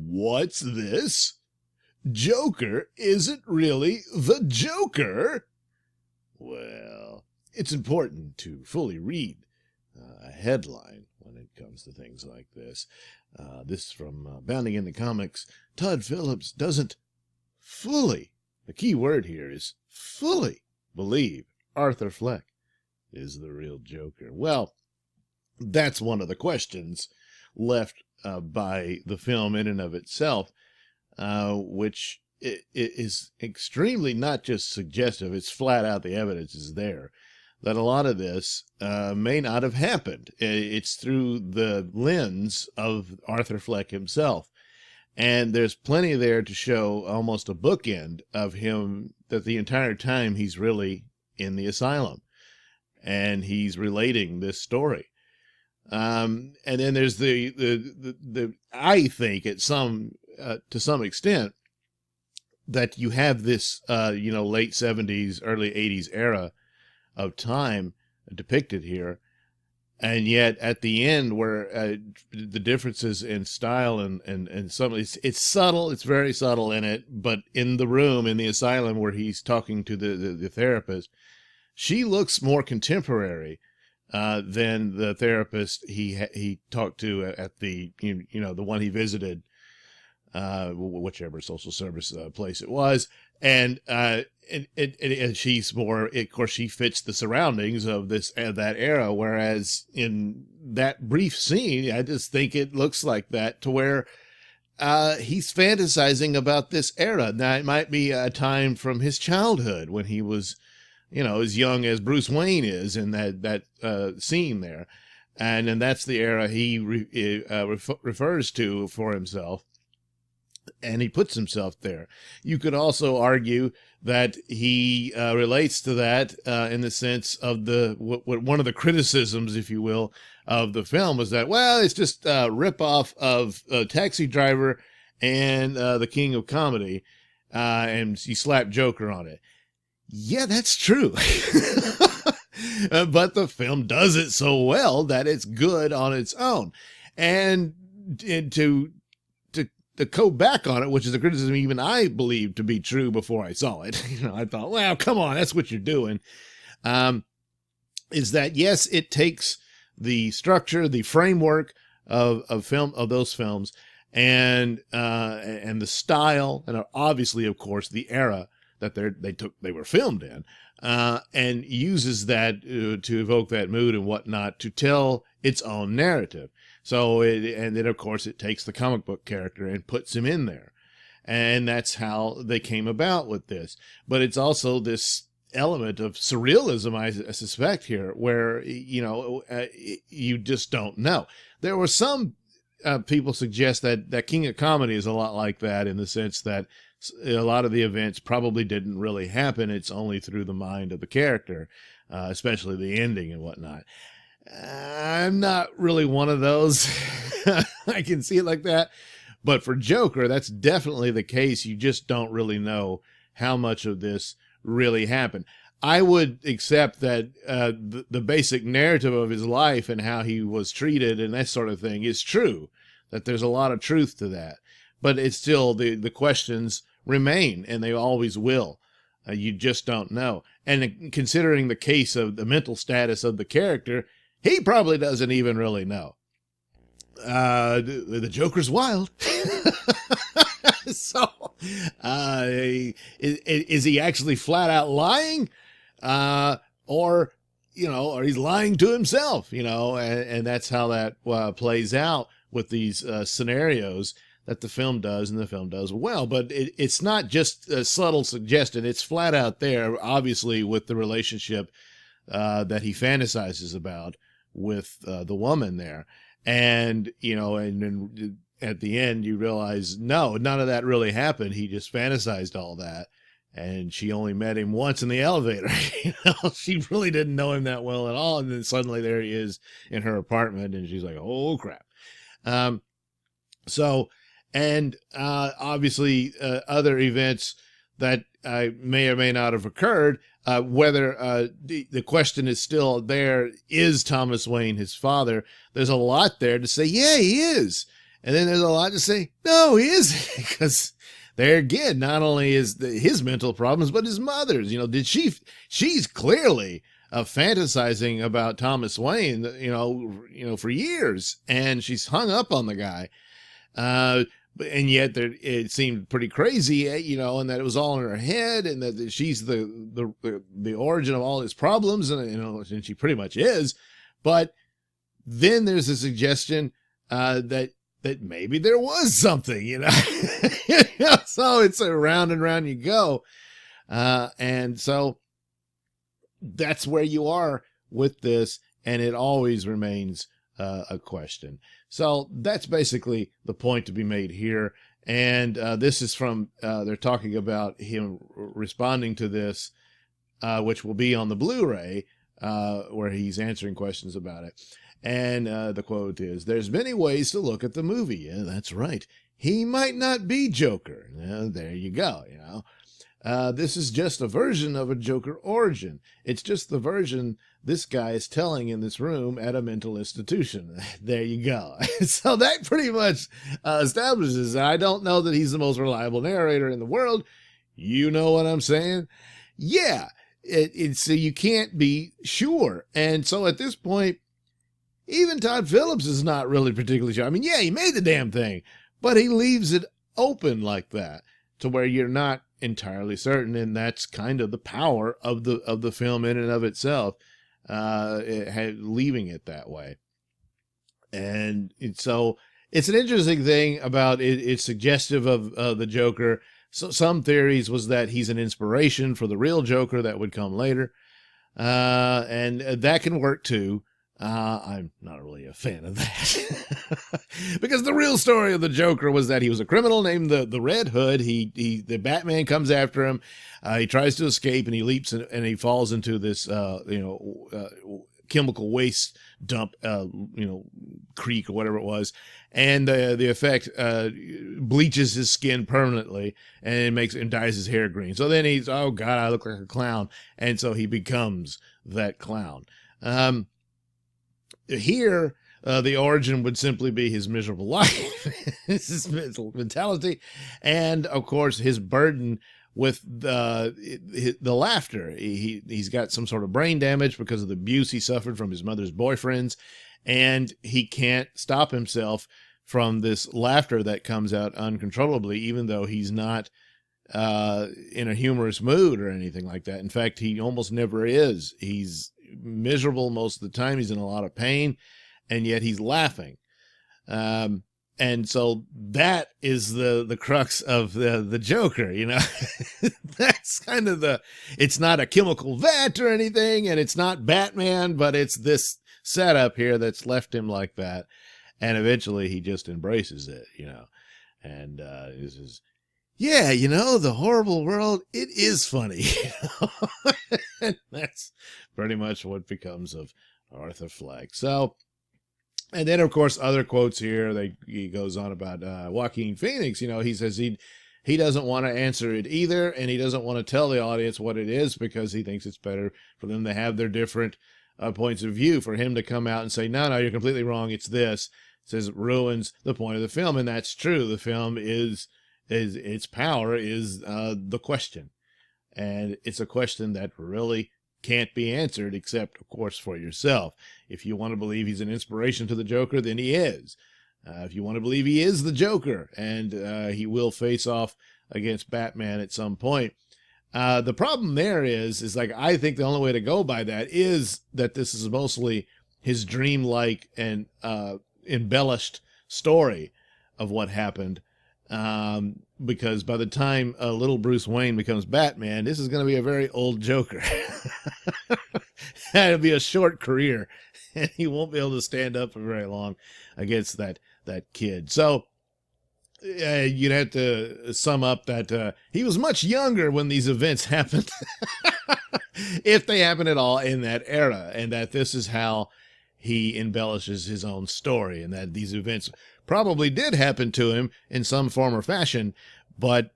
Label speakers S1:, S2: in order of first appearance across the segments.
S1: What's this? Joker isn't really the Joker? Well, it's important to fully read a headline when it comes to things like this. This from Bounding into Comics. Todd Phillips doesn't fully, the key word here is fully, believe Arthur Fleck is the real Joker. Well, that's one of the questions left by the film in and of itself, which is extremely not just suggestive, it's flat out the evidence is there, that a lot of this may not have happened. It's through the lens of Arthur Fleck himself. And there's plenty there to show almost a bookend of him that the entire time he's really in the asylum. And he's relating this story. And then there's the I think at some, to some extent, that you have this, late 70s, early 80s era of time depicted here. And yet at the end where the differences in style and some, it's subtle, it's very subtle in it, but in the room, in the asylum where he's talking to the therapist, she looks more contemporary than the therapist he talked to at the, the one he visited, whichever social service place it was. And she's more, of course, she fits the surroundings of that era. Whereas in that brief scene, I just think it looks like that, to where he's fantasizing about this era. Now, it might be a time from his childhood when he was, as young as Bruce Wayne is in that scene there. And that's the era he refers to for himself. And he puts himself there. You could also argue that he relates to that in the sense of one of the criticisms, if you will, of the film was that, well, it's just a ripoff of Taxi Driver and The King of Comedy, and he slapped Joker on it. Yeah, that's true. But the film does it so well that it's good on its own. And to go back on it, which is a criticism even I believed to be true before I saw it. I thought, well, come on, that's what you're doing. Is that, yes, it takes the structure, the framework of those films, and the style, and obviously, of course, the era that they were filmed in, and uses that to evoke that mood and whatnot to tell its own narrative. So, and then of course it takes the comic book character and puts him in there. And that's how they came about with this. But it's also this element of surrealism, I suspect here, where, you just don't know. There were some people suggest that King of Comedy is a lot like that, in the sense that a lot of the events probably didn't really happen. It's only through the mind of the character, especially the ending and whatnot. I'm not really one of those. I can see it like that. But for Joker, that's definitely the case. You just don't really know how much of this really happened. I would accept that the basic narrative of his life and how he was treated and that sort of thing is true, that there's a lot of truth to that. But it's still, the questions remain, and they always will. You just don't know. And considering the case of the mental status of the character, he probably doesn't even really know. The Joker's wild. So, is he actually flat out lying? Or he's lying to himself, and that's how that plays out with these scenarios that the film does, and the film does well. But it's not just a subtle suggestion. It's flat out there, obviously, with the relationship that he fantasizes about with the woman there. And, and at the end you realize, no, none of that really happened. He just fantasized all that. And she only met him once in the elevator. She really didn't know him that well at all. And then suddenly there he is in her apartment, and she's like, oh crap. Obviously other events that may or may not have occurred, whether the question is still there, is Thomas Wayne his father? There's a lot there to say, yeah, he is. And then there's a lot to say, no, he isn't, because there again, not only is his mental problems, but his mother's. She's clearly fantasizing about Thomas Wayne, for years, and she's hung up on the guy. And yet it seemed pretty crazy, and that it was all in her head, and that she's the origin of all his problems, and she pretty much is. But then there's a suggestion that maybe there was something, so it's round and round you go. And so that's where you are with this, and it always remains a question. So that's basically the point to be made here. And this is from, they're talking about him responding to this, which will be on the Blu-ray, where he's answering questions about it. And the quote is, "There's many ways to look at the movie." Yeah, that's right. He might not be Joker. There you go, This is just a version of a Joker origin. It's just the version this guy is telling in this room at a mental institution. There you go. So that pretty much establishes, I don't know that he's the most reliable narrator in the world. You know what I'm saying? Yeah, so you can't be sure. And so at this point, even Todd Phillips is not really particularly sure. I mean, yeah, he made the damn thing, but he leaves it open like that to where you're not entirely certain, and that's kind of the power of the film in and of itself, leaving it that way. And so it's an interesting thing about it. It's suggestive of the Joker. So some theories was that he's an inspiration for the real Joker that would come later, and that can work too. I'm not really a fan of that because the real story of the Joker was that he was a criminal named the Red Hood. The Batman comes after him. He tries to escape, and he leaps and he falls into this, chemical waste dump, creek or whatever it was. And the effect bleaches his skin permanently, and it makes and dyes his hair green. So then he's, oh God, I look like a clown. And so he becomes that clown. Here, the origin would simply be his miserable life, his mentality, and of course his burden with the laughter. He's got some sort of brain damage because of the abuse he suffered from his mother's boyfriends, and he can't stop himself from this laughter that comes out uncontrollably, even though he's not in a humorous mood or anything like that. In fact, he almost never is. He's miserable most of the time. He's in a lot of pain, and yet he's laughing. And so that is the crux of the Joker, That's kind of it's not a chemical vat or anything, and it's not Batman, but it's this setup here that's left him like that. And eventually he just embraces it, and this is, yeah, the horrible world, it is funny. And that's pretty much what becomes of Arthur Fleck. So, and then of course other quotes here. He goes on about Joaquin Phoenix. He says he doesn't want to answer it either, and he doesn't want to tell the audience what it is because he thinks it's better for them to have their different points of view. For him to come out and say, no, you're completely wrong, it's this, says it ruins the point of the film. And that's true. The film is its power is the question. And it's a question that really can't be answered except, of course, for yourself. If you want to believe he's an inspiration to the Joker, then he is. If you want to believe he is the Joker, and he will face off against Batman at some point. The problem there is like, I think the only way to go by that is that this is mostly his dreamlike and embellished story of what happened. Because by the time little Bruce Wayne becomes Batman, this is going to be a very old Joker. It'll be a short career, and he won't be able to stand up for very long against that kid. So you'd have to sum up that he was much younger when these events happened, if they happen at all in that era, and that this is how he embellishes his own story, and that these events probably did happen to him in some form or fashion, but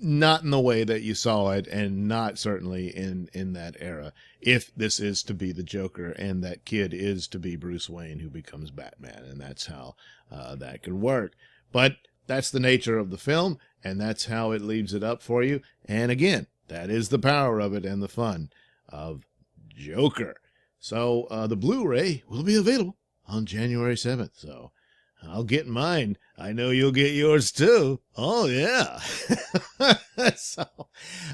S1: not in the way that you saw it, and not certainly in that era, if this is to be the Joker and that kid is to be Bruce Wayne who becomes Batman, and that's how that could work. But that's the nature of the film, and that's how it leaves it up for you. And again, that is the power of it and the fun of Joker. So the Blu-ray will be available on January 7th, so I'll get mine. I know you'll get yours too. Oh, yeah. So,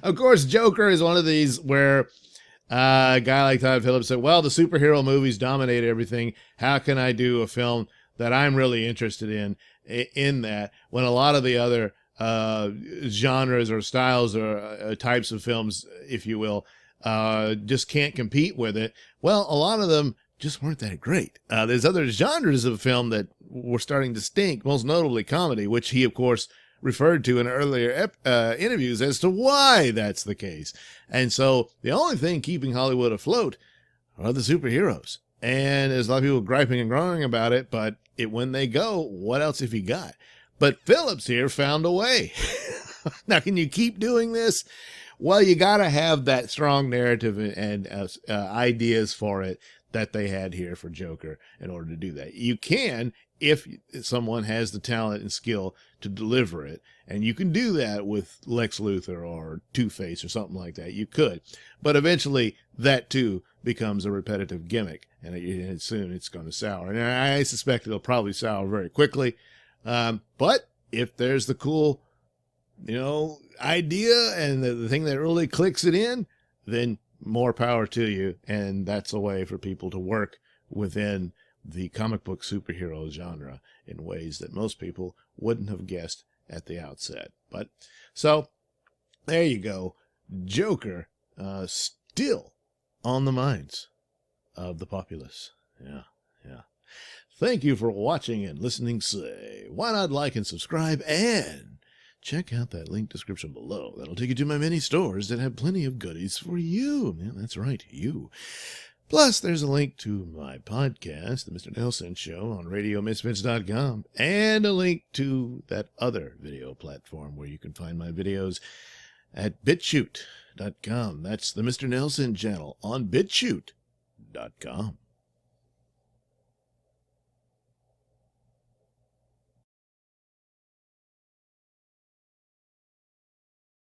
S1: of course, Joker is one of these where a guy like Todd Phillips said, well, the superhero movies dominate everything. How can I do a film that I'm really interested in that, when a lot of the other genres or styles or types of films, if you will, just can't compete with it? Well, a lot of them just weren't that great. There's other genres of film that were starting to stink, most notably comedy, which he, of course, referred to in earlier interviews as to why that's the case. And so the only thing keeping Hollywood afloat are the superheroes. And there's a lot of people griping and groaning about it, but when they go, what else have you got? But Phillips here found a way. Now, can you keep doing this? Well, you got to have that strong narrative and ideas for it that they had here for Joker in order to do that. You can, if someone has the talent and skill to deliver it, and you can do that with Lex Luthor or Two-Face or something like that. You could, but eventually that too becomes a repetitive gimmick, and soon it's going to sour. And I suspect it'll probably sour very quickly. But if there's the cool, idea and the thing that really clicks it in, then more power to you. And that's a way for people to work within the comic book superhero genre in ways that most people wouldn't have guessed at the outset. But so there you go. Joker, still on the minds of the populace. Yeah. Thank you for watching and listening. Say, why not like and subscribe, and check out that link description below. That'll take you to my many stores that have plenty of goodies for you. Yeah, that's right, you. Plus, there's a link to my podcast, The Mr. Nailsin Show, on RadioMisfits.com, and a link to that other video platform where you can find my videos at BitChute.com. That's the Mr. Nailsin channel on BitChute.com.